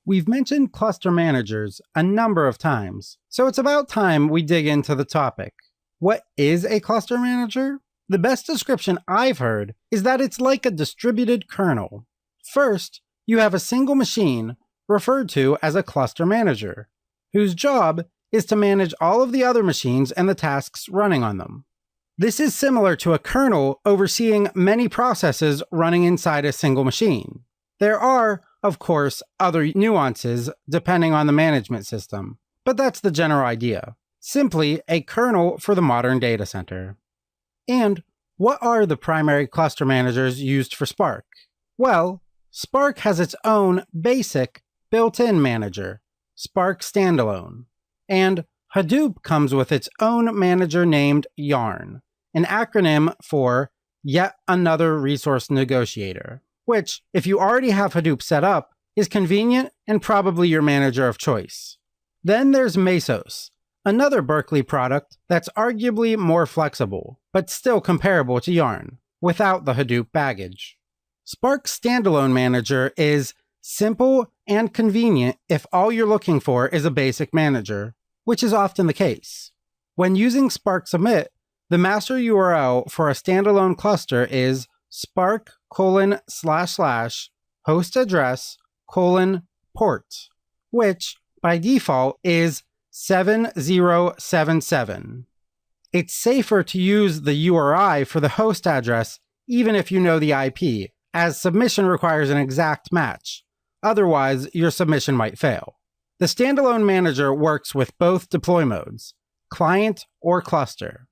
We've mentioned cluster managers a number of times, so it's about time we dig into the topic. What is a cluster manager? The best description I've heard is that it's like a distributed kernel. First, you have a single machine, referred to as a cluster manager, whose job is to manage all of the other machines and the tasks running on them. This is similar to a kernel overseeing many processes running inside a single machine. There are, of course, other nuances depending on the management system, but that's the general idea. Simply a kernel for the modern data center. And what are the primary cluster managers used for Spark? Well, Spark has its own basic built-in manager, Spark Standalone. And Hadoop comes with its own manager named Yarn, an acronym for Yet Another Resource Negotiator, which, if you already have Hadoop set up, is convenient and probably your manager of choice. Then there's Mesos, another Berkeley product that's arguably more flexible, but still comparable to Yarn, without the Hadoop baggage. Spark's standalone manager is simple and convenient if all you're looking for is a basic manager, which is often the case. When using Spark Submit, the master URL for a standalone cluster is spark://host address:/port, which by default is 7077. It's safer to use the URI for the host address even if you know the IP, as submission requires an exact match. Otherwise, your submission might fail. The standalone manager works with both deploy modes, client or cluster,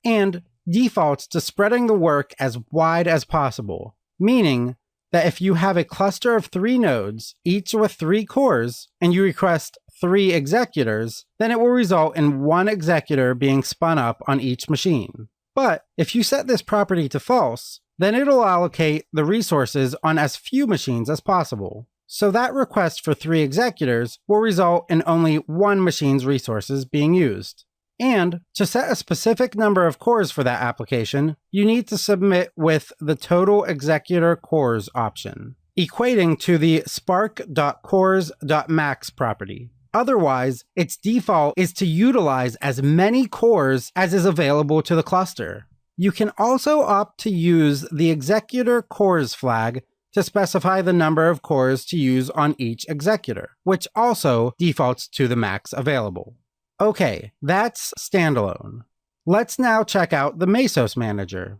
and defaults to spreading the work as wide as possible, meaning that if you have a cluster of 3 nodes, each with 3 cores, and you request 3 executors, then it will result in 1 executor being spun up on each machine. But if you set this property to false, then it'll allocate the resources on as few machines as possible. So that request for 3 executors will result in only 1 machine's resources being used. And to set a specific number of cores for that application, you need to submit with the total executor cores option, equating to the spark.cores.max property. Otherwise, its default is to utilize as many cores as is available to the cluster. You can also opt to use the executor cores flag to specify the number of cores to use on each executor, which also defaults to the max available. Okay, that's standalone. Let's now check out the Mesos manager,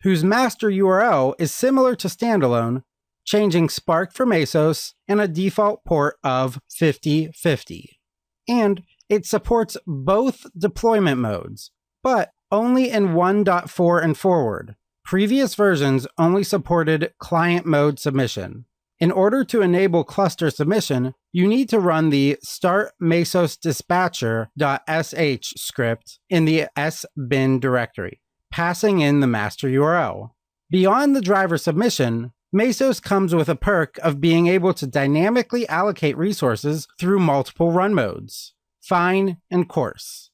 whose master URL is similar to standalone, changing Spark for Mesos and a default port of 5050. And it supports both deployment modes, but only in 1.4 and forward. Previous versions only supported client mode submission. In order to enable cluster submission, you need to run the start mesos dispatcher.sh script in the sbin directory, passing in the master URL. Beyond the driver submission, Mesos comes with a perk of being able to dynamically allocate resources through multiple run modes, fine and coarse.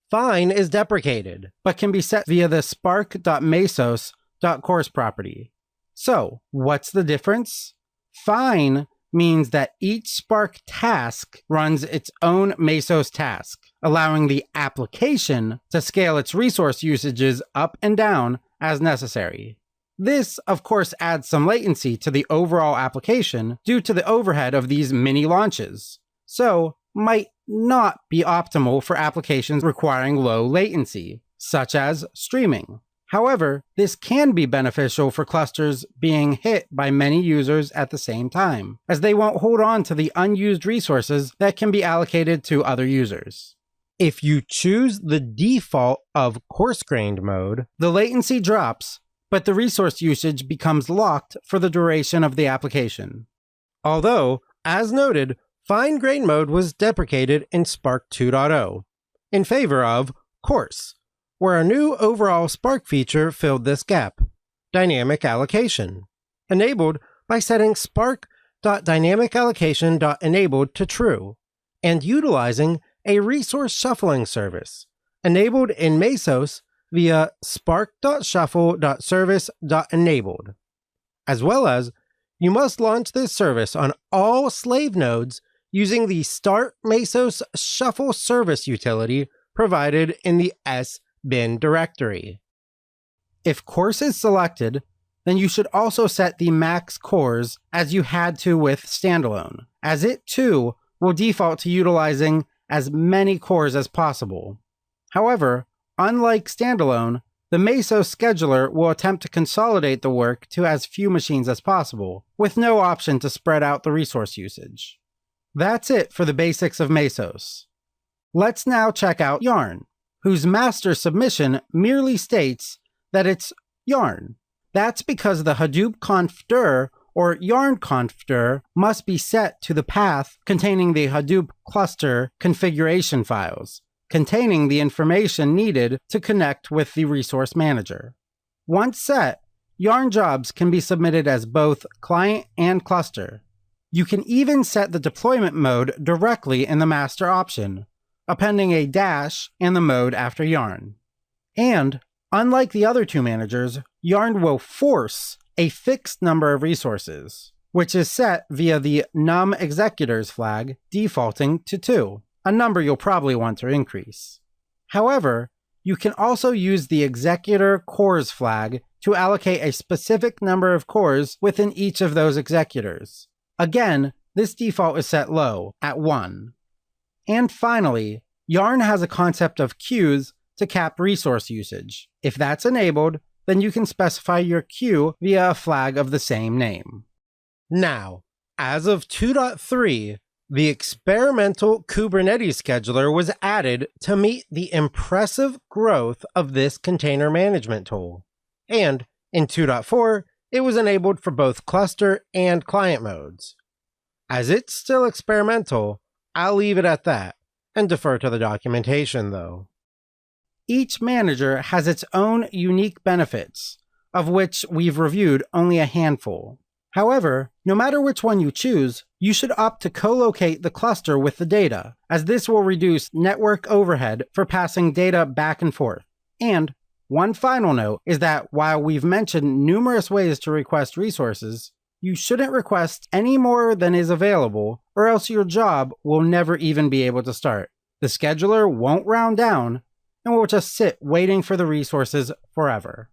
Fine is deprecated, but can be set via the spark.mesos.coarse property. So, what's the difference? Fine means that each Spark task runs its own Mesos task, allowing the application to scale its resource usages up and down as necessary. This, of course, adds some latency to the overall application due to the overhead of these mini launches, so might not be optimal for applications requiring low latency, such as streaming. However, this can be beneficial for clusters being hit by many users at the same time, as they won't hold on to the unused resources that can be allocated to other users. If you choose the default of coarse-grained mode, the latency drops, but the resource usage becomes locked for the duration of the application. Although, as noted, fine-grained mode was deprecated in Spark 2.0 in favor of coarse, where a new overall Spark feature filled this gap, dynamic allocation, enabled by setting spark.dynamicallocation.enabled to true, and utilizing a resource shuffling service, enabled in Mesos via spark.shuffle.service.enabled, as well as You must launch this service on all slave nodes using the Start Mesos Shuffle service utility provided in the sbin directory. If course is selected, then you should also set the max cores as you had to with standalone, as it too will default to utilizing as many cores as possible. However, unlike standalone, the Mesos scheduler will attempt to consolidate the work to as few machines as possible, with no option to spread out the resource usage. That's it for the basics of Mesos. Let's now check out Yarn, whose master submission merely states that it's Yarn. That's because the Hadoop conf dir or yarn conf dir must be set to the path containing the Hadoop cluster configuration files, containing the information needed to connect with the resource manager. Once set, Yarn jobs can be submitted as both client and cluster. You can even set the deployment mode directly in the master option, appending a dash and the mode after Yarn. And, unlike the other two managers, Yarn will force a fixed number of resources, which is set via the num executors flag, defaulting to 2, a number you'll probably want to increase. However, you can also use the executor cores flag to allocate a specific number of cores within each of those executors. Again, this default is set low, at 1. And finally, Yarn has a concept of queues to cap resource usage. If that's enabled, then you can specify your queue via a flag of the same name. Now, as of 2.3, the experimental Kubernetes scheduler was added to meet the impressive growth of this container management tool. And in 2.4, it was enabled for both cluster and client modes. As it's still experimental, I'll leave it at that and defer to the documentation though. Each manager has its own unique benefits, of which we've reviewed only a handful. However, no matter which one you choose, you should opt to co-locate the cluster with the data, as this will reduce network overhead for passing data back and forth. And one final note is that while we've mentioned numerous ways to request resources, you shouldn't request any more than is available, or else your job will never even be able to start. The scheduler won't round down, and will just sit waiting for the resources forever.